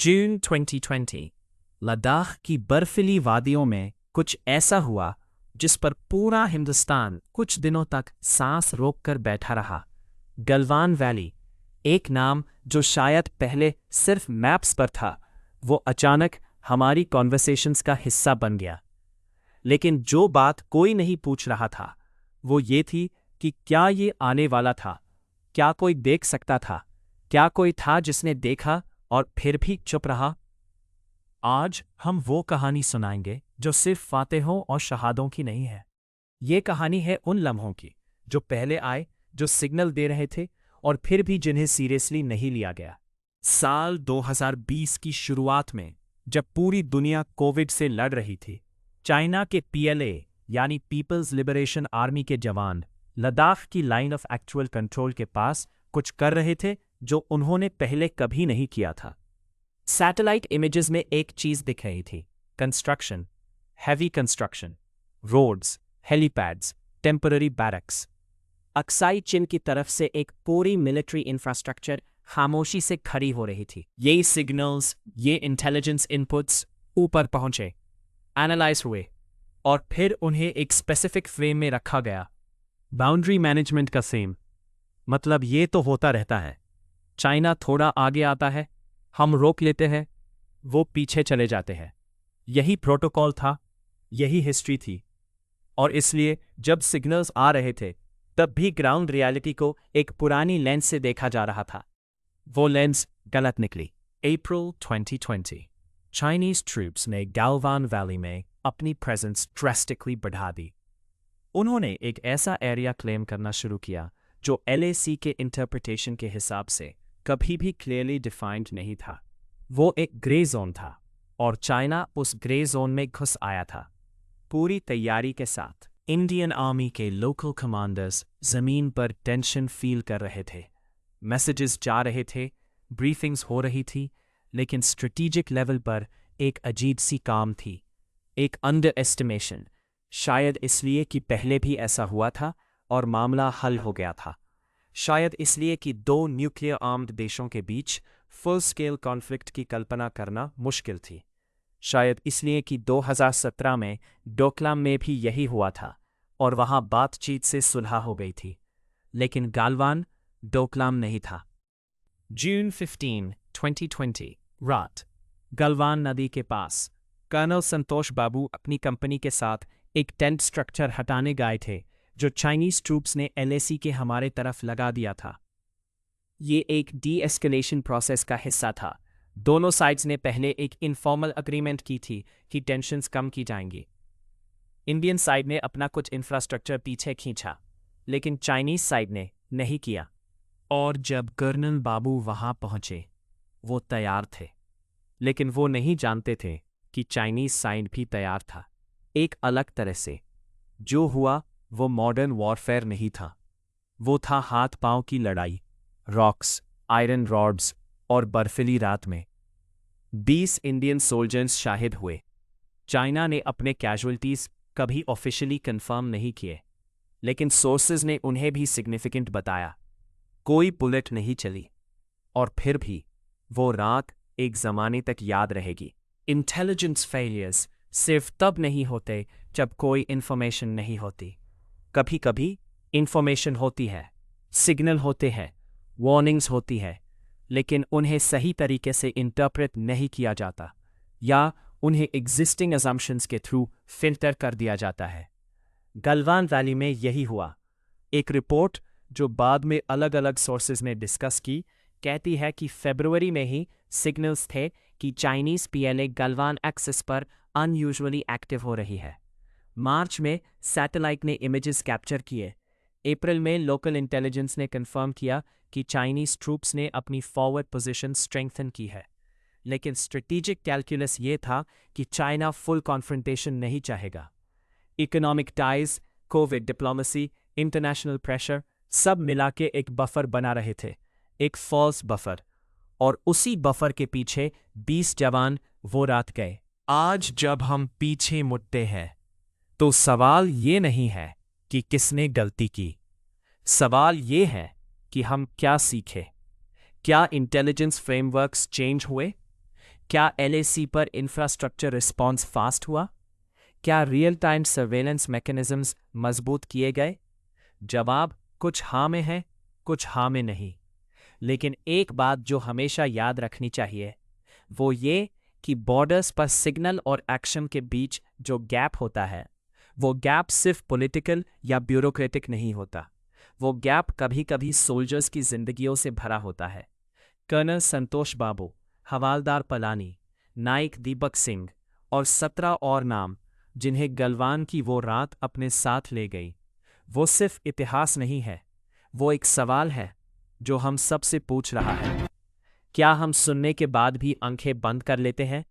जून 2020 लद्दाख की बर्फीली वादियों में कुछ ऐसा हुआ जिस पर पूरा हिंदुस्तान कुछ दिनों तक सांस रोककर बैठा रहा। गलवान वैली, एक नाम जो शायद पहले सिर्फ मैप्स पर था, वो अचानक हमारी कॉन्वर्सेशंस का हिस्सा बन गया। लेकिन जो बात कोई नहीं पूछ रहा था वो ये थी कि क्या ये आने वाला था? क्या कोई देख सकता था? क्या कोई था जिसने देखा और फिर भी चुप रहा? आज हम वो कहानी सुनाएंगे जो सिर्फ फातेहों और शहादों की नहीं है। ये कहानी है उन लम्हों की जो पहले आए, जो सिग्नल दे रहे थे और फिर भी जिन्हें सीरियसली नहीं लिया गया। साल 2020 की शुरुआत में जब पूरी दुनिया कोविड से लड़ रही थी, चाइना के PLA यानी पीपल्स लिबरेशन आर्मी के जवान लद्दाख की लाइन ऑफ एक्चुअल कंट्रोल के पास कुछ कर रहे थे जो उन्होंने पहले कभी नहीं किया था। सैटेलाइट इमेजेस में एक चीज दिख रही थी, construction, heavy construction, roads, helipads, temporary barracks. Aksai Chin की तरफ से एक पूरी मिलिट्री इंफ्रास्ट्रक्चर खामोशी से खड़ी हो रही थी। ये सिग्नल्स, ये इंटेलिजेंस इनपुट्स ऊपर पहुंचे, एनालाइज हुए और फिर उन्हें एक स्पेसिफिक फ्रेम में रखा गया। बाउंड्री मैनेजमेंट का सेम मतलब ये तो होता रहता है। चाइना थोड़ा आगे आता है, हम रोक लेते हैं, वो पीछे चले जाते हैं। यही प्रोटोकॉल था, यही हिस्ट्री थी। और इसलिए जब सिग्नल्स आ रहे थे तब भी ग्राउंड रियलिटी को एक पुरानी लेंस से देखा जा रहा था। वो लेंस गलत निकली। अप्रैल 2020 चाइनीज ट्रूप्स ने गलवान वैली में अपनी प्रेजेंस ड्रास्टिकली बढ़ा दी। उन्होंने एक ऐसा एरिया क्लेम करना शुरू किया जो LAC के इंटरप्रिटेशन के हिसाब से कभी भी क्लियरली डिफाइंड नहीं था। वो एक ग्रे जोन था और चाइना उस ग्रे जोन में घुस आया था पूरी तैयारी के साथ। इंडियन आर्मी के लोकल कमांडर्स जमीन पर टेंशन फील कर रहे थे। मैसेजेस जा रहे थे, ब्रीफिंग्स हो रही थी, लेकिन स्ट्रेटेजिक लेवल पर एक अजीब सी काम थी, एक अंडर एस्टिमेशन। शायद इसलिए कि पहले भी ऐसा हुआ था और मामला हल हो गया था। शायद इसलिए कि दो न्यूक्लियर आर्म्ड देशों के बीच फुल स्केल कॉन्फ्लिक्ट की कल्पना करना मुश्किल थी। शायद इसलिए कि 2017 में डोकलाम में भी यही हुआ था और वहां बातचीत से सुलह हो गई थी। लेकिन गालवान डोकलाम नहीं था। जून 15, 2020 रात, गलवान नदी के पास कर्नल संतोष बाबू अपनी कंपनी के साथ एक टेंट स्ट्रक्चर हटाने गए थे जो चाइनीज ट्रूप्स ने LAC के हमारे तरफ लगा दिया था। ये एक डी-एस्केलेशन प्रोसेस का हिस्सा था। दोनों साइड्स ने पहले एक इनफॉर्मल अग्रीमेंट की थी कि टेंशन्स कम की जाएंगी। इंडियन साइड ने अपना कुछ इंफ्रास्ट्रक्चर पीछे खींचा, लेकिन चाइनीज साइड ने नहीं किया। और जब कर्नल बाबू वहां पहुंचे, वो तैयार थे, लेकिन वो नहीं जानते थे कि चाइनीज साइड भी तैयार था, एक अलग तरह से। जो हुआ वो मॉडर्न वॉरफेयर नहीं था, वो था हाथ पांव की लड़ाई, रॉक्स, आयरन रॉड्स और बर्फीली रात में। 20 इंडियन सोल्जर्स शाहिद हुए। चाइना ने अपने कैजुअल्टीज कभी ऑफिशियली कंफर्म नहीं किए, लेकिन सोर्सेज ने उन्हें भी सिग्निफिकेंट बताया। कोई बुलेट नहीं चली और फिर भी वो रात एक ज़माने तक याद रहेगी। इंटेलिजेंस फेलियर्स सिर्फ तब नहीं होते जब कोई इन्फॉर्मेशन नहीं होती। कभी कभी इन्फॉर्मेशन होती है, सिग्नल होते हैं, वार्निंग्स होती है, लेकिन उन्हें सही तरीके से इंटरप्रेट नहीं किया जाता या उन्हें एग्जिस्टिंग असम्पशंस के थ्रू फिल्टर कर दिया जाता है। गलवान वैली में यही हुआ। एक रिपोर्ट जो बाद में अलग अलग सोर्सेज ने डिस्कस की कहती है कि फरवरी में ही सिग्नल्स थे कि चाइनीज PLA गलवान एक्सिस पर अनयूजुअली एक्टिव हो रही है। मार्च में सैटेलाइट ने इमेजेस कैप्चर किए। अप्रैल में लोकल इंटेलिजेंस ने कंफर्म किया कि चाइनीज ट्रूप्स ने अपनी फॉरवर्ड पोजीशन स्ट्रेंथन की है। लेकिन स्ट्रेटेजिक कैलकुलस ये था कि चाइना फुल कॉन्फ्रंटेशन नहीं चाहेगा। Economic ties, Covid diplomacy, international pressure सब मिला के एक बफर बना रहे थे, एक फॉल्स बफर। और उसी बफर के पीछे 20 जवान वो रात गए। आज जब हम पीछे मुड़ते हैं तो सवाल ये नहीं है कि किसने गलती की, सवाल ये है कि हम क्या सीखे। क्या इंटेलिजेंस फ्रेमवर्क्स चेंज हुए? क्या एलएसी पर इंफ्रास्ट्रक्चर रिस्पॉन्स फास्ट हुआ? क्या रियल टाइम सर्वेलेंस मैकेनिज्म्स मजबूत किए गए? जवाब कुछ हाँ में है, कुछ हाँ में नहीं। लेकिन एक बात जो हमेशा याद रखनी चाहिए वो ये कि बॉर्डर्स पर सिग्नल और एक्शन के बीच जो गैप होता है वो गैप सिर्फ पॉलिटिकल या ब्यूरोक्रेटिक नहीं होता। वो गैप कभी कभी सोल्जर्स की जिंदगियों से भरा होता है। कर्नल संतोष बाबू, हवालदार पलानी, नाइक दीपक सिंह और 17 और नाम जिन्हें गलवान की वो रात अपने साथ ले गई, वो सिर्फ इतिहास नहीं है, वो एक सवाल है जो हम सबसे पूछ रहा है। क्या हम सुनने के बाद भी आंखें बंद कर लेते हैं?